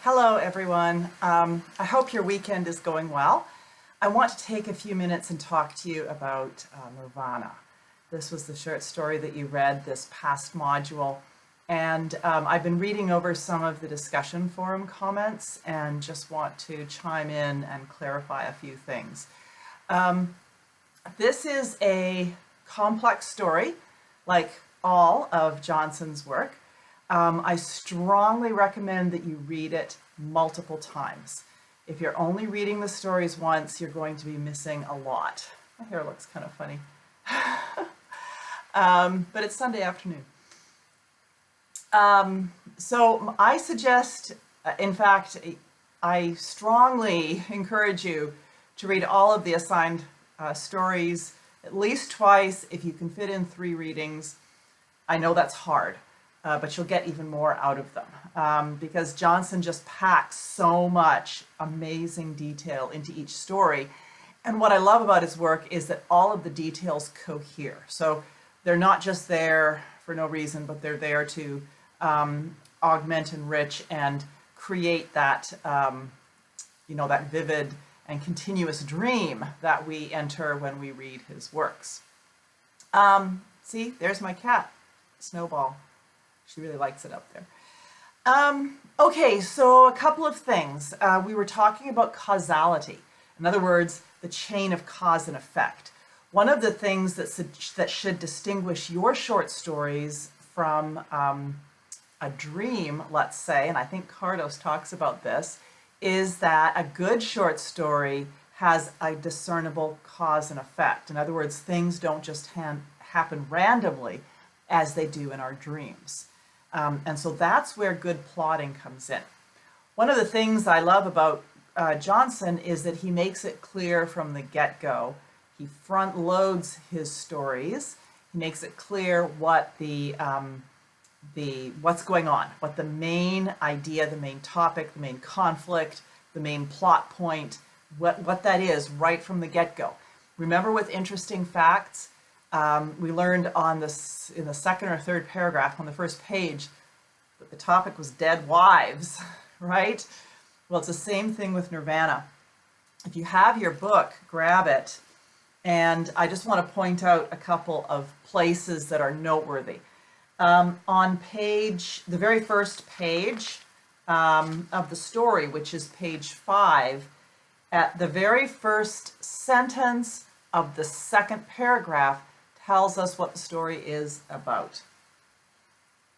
Hello, everyone. I hope your weekend is going well. I want to take a few minutes and talk to you about Nirvana. This was the short story that you read this past module, and I've been reading over some of the discussion forum comments and just want to chime in and clarify a few things. This is a complex story, like all of Johnson's work. I strongly recommend that you read it multiple times. If you're only reading the stories once, you're going to be missing a lot. My hair looks kind of funny. But it's Sunday afternoon. So I suggest, in fact, I strongly encourage you to read all of the assigned stories at least twice if you can fit in 3 readings. I know that's hard. But you'll get even more out of them because Johnson just packs so much amazing detail into each story. And what I love about his work is that all of the details cohere. So they're not just there for no reason, but they're there to augment, enrich, and create that, that vivid and continuous dream that we enter when we read his works. See, there's my cat, Snowball. She really likes it up there. Okay, so a couple of things. We were talking about causality. In other words, the chain of cause and effect. One of the things that should distinguish your short stories from a dream, let's say, and I think Cardos talks about this, is that a good short story has a discernible cause and effect. In other words, things don't just happen randomly as they do in our dreams. And so that's where good plotting comes in. One of the things I love about Johnson is that he makes it clear from the get-go. He front loads his stories. He makes it clear what what's going on, what the main idea, the main topic, the main conflict, the main plot point, what that is right from the get-go. Remember with interesting facts, we learned on this in the second or third paragraph on the first page that the topic was dead wives, right? Well, it's the same thing with Nirvana. If you have your book, grab it. And I just want to point out a couple of places that are noteworthy. On the very first page of the story, which is page 5, at the very first sentence of the second paragraph, tells us what the story is about.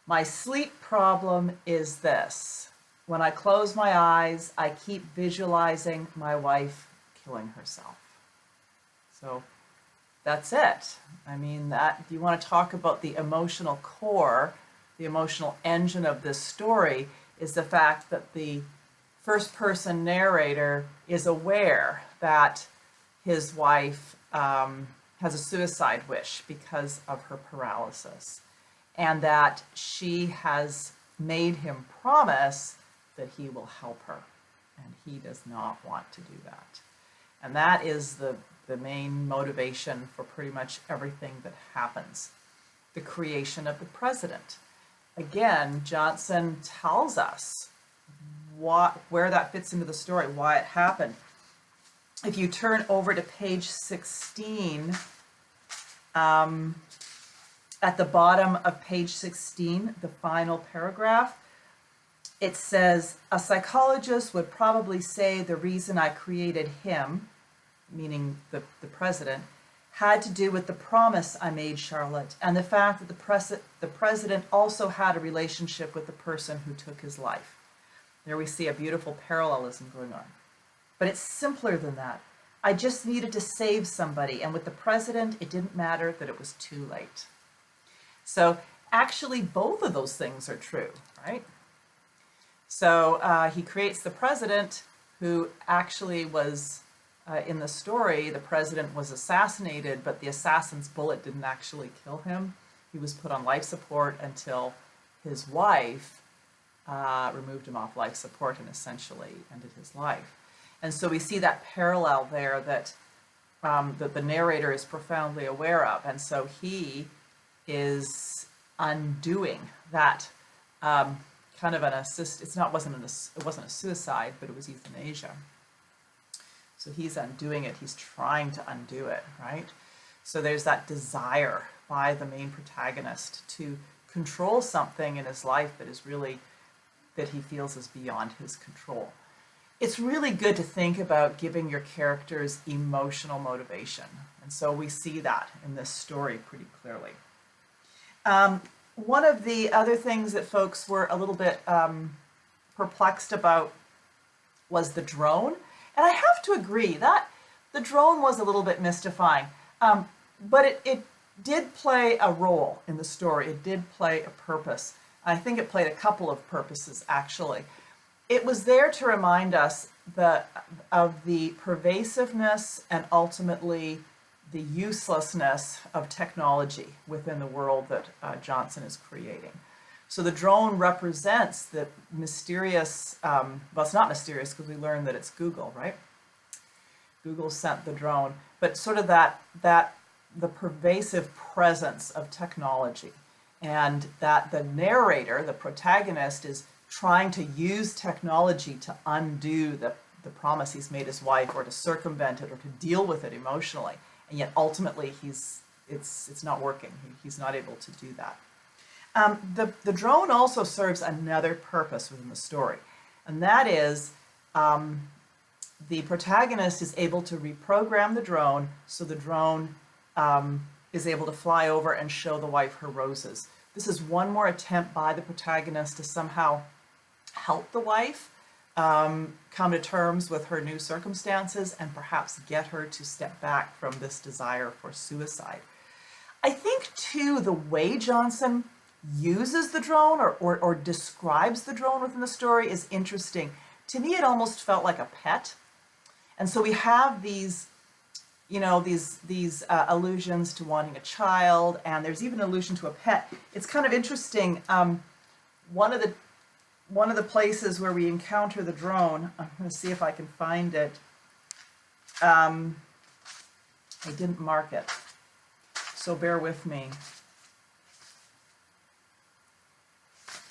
My sleep problem is this. When I close my eyes, I keep visualizing my wife killing herself. So that's it. I mean, if you want to talk about the emotional core, the emotional engine of this story is the fact that the first person narrator is aware that his wife has a suicide wish because of her paralysis, and that she has made him promise that he will help her, and he does not want to do that. And that is the main motivation for pretty much everything that happens. The creation of the president. Again, Johnson tells us where that fits into the story, why it happened. If you turn over to page 16, at the bottom of page 16, the final paragraph, it says, a psychologist would probably say the reason I created him, meaning the president, had to do with the promise I made Charlotte and the fact that the president also had a relationship with the person who took his life. There we see a beautiful parallelism going on. But it's simpler than that. I just needed to save somebody, and with the president, it didn't matter that it was too late. So actually, both of those things are true, right? So he creates the president who actually was, in the story, the president was assassinated, but the assassin's bullet didn't actually kill him. He was put on life support until his wife removed him off life support and essentially ended his life. And so we see that parallel there that the narrator is profoundly aware of. And so he is undoing that kind of an assist. It wasn't a suicide, but it was euthanasia. So he's undoing it. He's trying to undo it, right? So there's that desire by the main protagonist to control something in his life that is really, that he feels is beyond his control. It's really good to think about giving your characters emotional motivation. And so we see that in this story pretty clearly. One of the other things that folks were a little bit perplexed about was the drone. And I have to agree that the drone was a little bit mystifying. But it did play a role in the story. It did play a purpose. I think it played a couple of purposes, actually. It was there to remind us of the pervasiveness and ultimately the uselessness of technology within the world that Johnson is creating. So the drone represents the mysterious, well, it's not mysterious because we learned that it's Google, right? Google sent the drone, but sort of the pervasive presence of technology, and that the narrator, the protagonist, is trying to use technology to undo the promise he's made his wife, or to circumvent it, or to deal with it emotionally, and yet ultimately it's not working. He's not able to do that. The drone also serves another purpose within the story, and that is the protagonist is able to reprogram the drone so the drone is able to fly over and show the wife her roses. This is one more attempt by the protagonist to somehow help the wife come to terms with her new circumstances and perhaps get her to step back from this desire for suicide. I think, too, the way Johnson uses the drone or describes the drone within the story is interesting. To me, it almost felt like a pet. And so we have these, you know, these allusions to wanting a child, and there's even an allusion to a pet. It's kind of interesting. One of the places where we encounter the drone, I'm going to see if I can find it. I didn't mark it, so bear with me.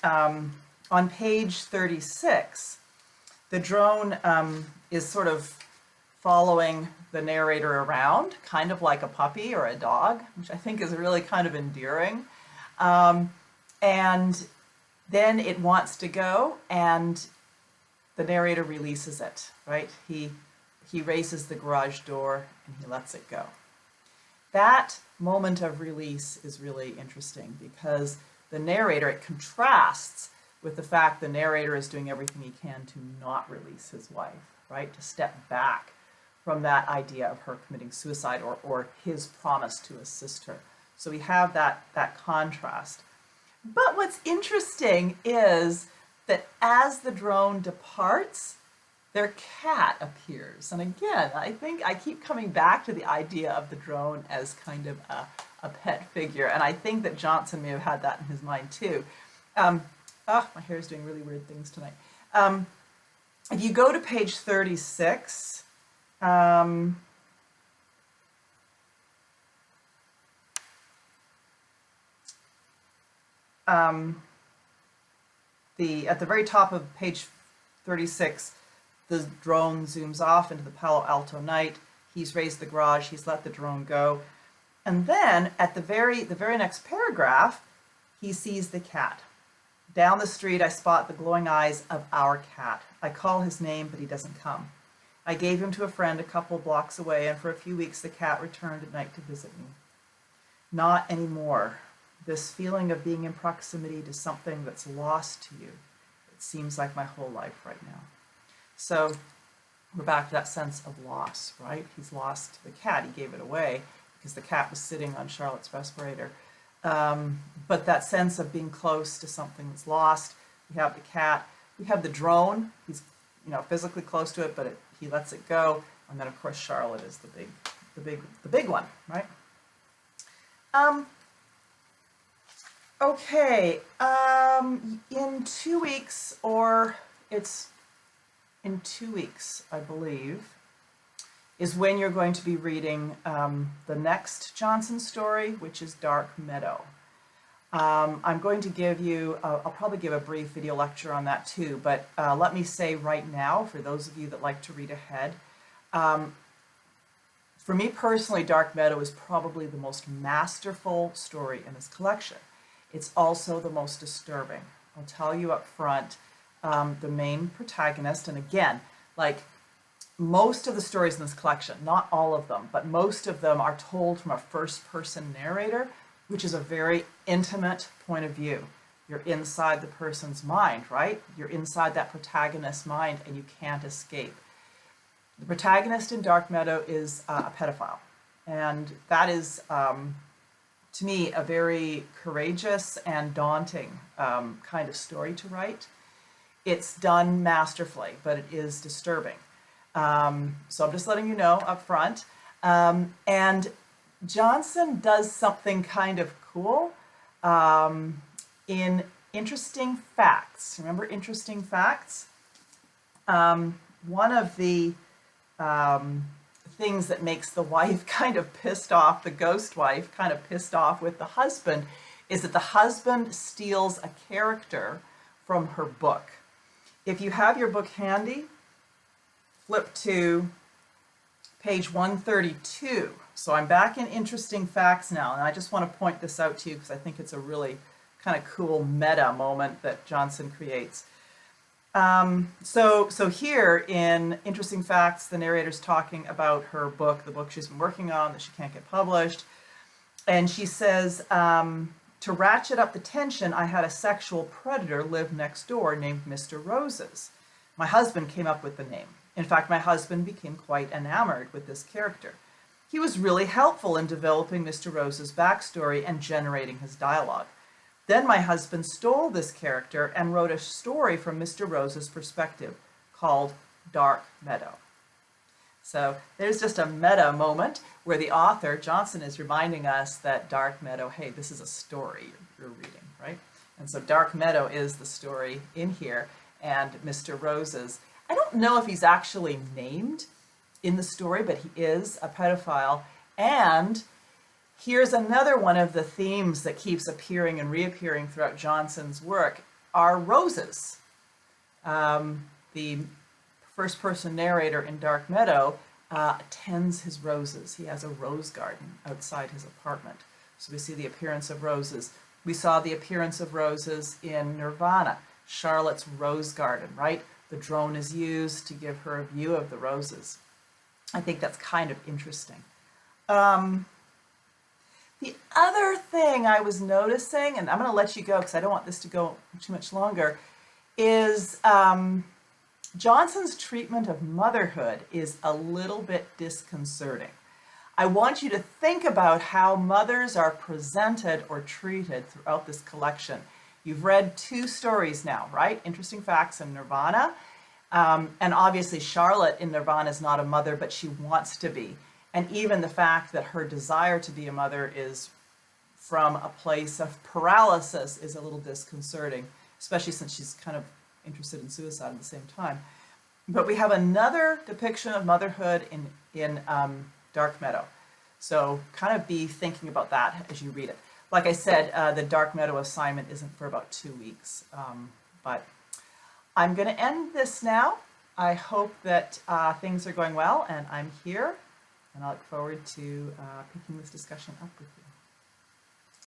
On page 36, the drone is sort of following the narrator around, kind of like a puppy or a dog, which I think is really kind of endearing. And then it wants to go, and the narrator releases it, right? He raises the garage door and he lets it go. That moment of release is really interesting because the narrator, it contrasts with the fact the narrator is doing everything he can to not release his wife, right? To step back from that idea of her committing suicide or his promise to assist her. So we have that contrast. But what's interesting is that as the drone departs, their cat appears. And again, I think I keep coming back to the idea of the drone as kind of a pet figure. And I think that Johnson may have had that in his mind too. My hair is doing really weird things tonight. If you go to page 36, at the very top of page 36, the drone zooms off into the Palo Alto night. He's raised the garage, he's let the drone go. And then at the very next paragraph, he sees the cat. Down the street, I spot the glowing eyes of our cat. I call his name, but he doesn't come. I gave him to a friend a couple blocks away, and for a few weeks the cat returned at night to visit me. Not anymore. This feeling of being in proximity to something that's lost to you. It seems like my whole life right now. So we're back to that sense of loss, right? He's lost the cat. He gave it away because the cat was sitting on Charlotte's respirator. But that sense of being close to something that's lost. We have the cat. We have the drone. He's, physically close to it, but he lets it go. And then of course Charlotte is the big one, right? Okay. In 2 weeks, or it's in 2 weeks, I believe, is when you're going to be reading the next Johnson story, which is Dark Meadow. I'm going to give you, I'll probably give a brief video lecture on that too, but let me say right now, for those of you that like to read ahead, for me personally, Dark Meadow is probably the most masterful story in this collection. It's also the most disturbing. I'll tell you up front, the main protagonist, and again, like most of the stories in this collection, not all of them, but most of them are told from a first-person narrator, which is a very intimate point of view. You're inside the person's mind, right? You're inside that protagonist's mind and you can't escape. The protagonist in Dark Meadow is a pedophile. And that is, to me, a very courageous and daunting kind of story to write. It's done masterfully, but it is disturbing. So I'm just letting you know up front. And Johnson does something kind of cool in Interesting Facts. Remember Interesting Facts? One of the things that makes the wife kind of pissed off, the ghost wife kind of pissed off with the husband, is that the husband steals a character from her book. If you have your book handy, flip to page 132. So I'm back in Interesting Facts now, and I just want to point this out to you because I think it's a really kind of cool meta moment that Johnson creates. So here in Interesting Facts, the narrator's talking about her book, the book she's been working on that she can't get published. And she says, to ratchet up the tension, I had a sexual predator live next door named Mr. Roses. My husband came up with the name. In fact, my husband became quite enamored with this character. He was really helpful in developing Mr. Rose's backstory and generating his dialogue. Then my husband stole this character and wrote a story from Mr. Rose's perspective called Dark Meadow. So there's just a meta moment where the author, Johnson, is reminding us that Dark Meadow, hey, this is a story you're reading, right? And so Dark Meadow is the story in here, and Mr. Rose's, I don't know if he's actually named in the story, but he is a pedophile. And here's another one of the themes that keeps appearing and reappearing throughout Johnson's work are roses. The first-person narrator in Dark Meadow tends his roses. He has a rose garden outside his apartment. So we see the appearance of roses. We saw the appearance of roses in Nirvana, Charlotte's rose garden, right? The drone is used to give her a view of the roses. I think that's kind of interesting. The other thing I was noticing, and I'm going to let you go because I don't want this to go too much longer, is Johnson's treatment of motherhood is a little bit disconcerting. I want you to think about how mothers are presented or treated throughout this collection. You've read two stories now, right? Interesting Facts and Nirvana. And obviously Charlotte in Nirvana is not a mother, but she wants to be. And even the fact that her desire to be a mother is from a place of paralysis is a little disconcerting, especially since she's kind of interested in suicide at the same time. But we have another depiction of motherhood in Dark Meadow. So kind of be thinking about that as you read it. Like I said, the Dark Meadow assignment isn't for about 2 weeks, but I'm going to end this now. I hope that things are going well, and I'm here, and I look forward to picking this discussion up with you.